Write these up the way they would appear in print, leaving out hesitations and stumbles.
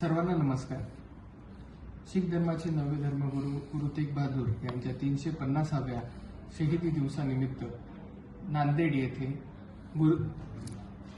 सर्वांना नमस्कार. शीख धर्माचे नववे धर्मगुरू गुरु तेग बहादूर यांच्या 350व्या शहीदी दिवसानिमित्त नांदेड येथे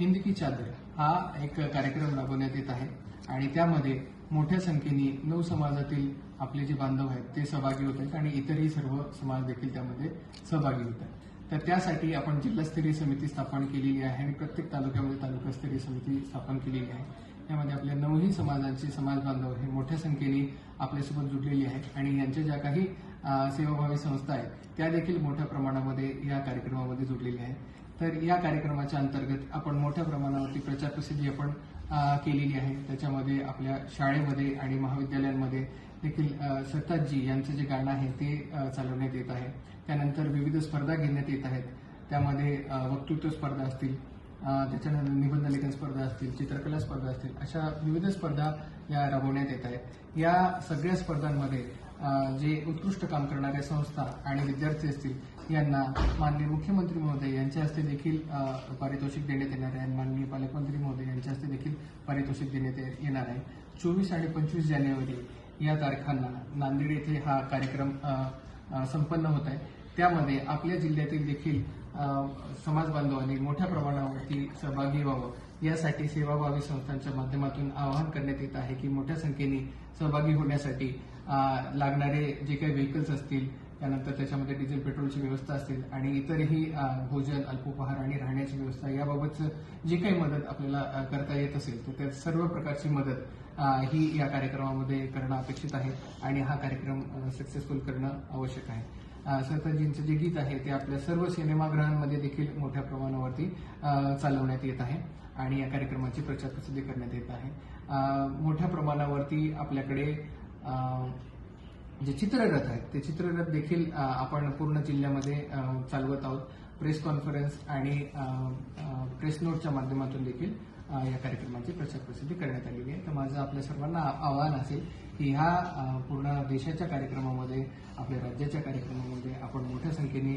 हिंद की चादर हा एक कार्यक्रम राबवण्यात येत आहे आणि त्यामध्ये मोठ्या संख्येने 9 समाजातील आपले जे बांधव आहेत ते सहभागी होत आहेत आणि इतरही सर्व समाज देखील त्यामध्ये सहभागी होत आहेत. तर त्यासाठी आपण जिल्हास्तरीय समिती स्थापन केलेली आहे आणि प्रत्येक तालुक्यामध्ये तालुकास्तरीय समिती स्थापन केलेली आहे. यामध्ये आपल्या 9ही समाजांचे समाज बांधव हे मोठ्या संख्येने आपल्यासोबत जुडलेले आहेत आणि यांच्या ज्या काही सेवाभावी संस्था आहेत त्या देखील मोठ्या प्रमाणामध्ये या कार्यक्रमामध्ये जुडलेल्या आहेत. तर या कार्यक्रमाच्या अंतर्गत आपण मोठ्या प्रमाणावरती प्रचार प्रसिद्धी आपण केलेली आहे. त्याच्यामध्ये आपल्या शाळेमध्ये आणि महाविद्यालयांमध्ये देखील सरताजजी यांचं जे गाणं आहे ते चालवण्यात येत आहे. त्यानंतर विविध स्पर्धा घेण्यात येत आहेत. त्यामध्ये वक्तृत्व स्पर्धा असतील, त्याच्यानंतर निबंध लेखन स्पर्धा असतील, चित्रकला स्पर्धा असतील, अशा विविध स्पर्धा या राबवण्यात येत आहेत. या सगळ्या स्पर्धांमध्ये जे उत्कृष्ट काम करणाऱ्या संस्था आणि विद्यार्थी असतील यांना माननीय मुख्यमंत्री महोदय यांच्या हस्ते देखील पारितोषिक देण्यात येणार आहे. माननीय पालकमंत्री महोदय यांच्या हस्ते देखील पारितोषिक देण्यात येणार आहे. 24 आणि 25 जानेवारी या तारखांना नांदेड येथे हा कार्यक्रम संपन्न होत आहे. त्यामध्ये आपल्या जिल्ह्यातील देखील समाज बांधवांनी मोठ्या प्रमाणावरती सहभागी व्हावं यासाठी सेवाभावी संस्थांच्या माध्यमातून आवाहन करण्यात येत आहे की मोठ्या संख्येने सहभागी होण्यासाठी लागणारे जे काही व्हेकल्स असतील, त्यानंतर त्याच्यामध्ये डिझेल पेट्रोलची व्यवस्था असेल आणि इतरही भोजन, अल्पोपहार आणि राहण्याची व्यवस्था याबाबतचं जी काही मदत आपल्याला करता येत असेल तर त्या सर्व प्रकारची मदत ही या कार्यक्रमामध्ये करणं अपेक्षित आहे आणि हा कार्यक्रम सक्सेसफुल करणं आवश्यक आहे. सरताजजींचं जे गीत आहे ते आपल्या सर्व सिनेमागृहांमध्ये देखील मोठ्या प्रमाणावरती चालवण्यात येत आहे आणि या कार्यक्रमाची प्रचार प्रसिद्धी करण्यात येत आहे. मोठ्या प्रमाणावरती आपल्याकडे जे चित्ररथ आहेत ते चित्ररथ देखील आपण पूर्ण जिल्ह्यामध्ये चालवत आहोत. प्रेस कॉन्फरन्स आणि प्रेस नोटच्या माध्यमातून देखील या कार्यक्रमाची प्रचार प्रसिद्धी करण्यात आलेली आहे. तर माझं आपल्या सर्वांना आवाहन असेल की ह्या पूर्ण देशाच्या कार्यक्रमामध्ये, आपल्या राज्याच्या कार्यक्रमामध्ये आपण मोठ्या संख्येने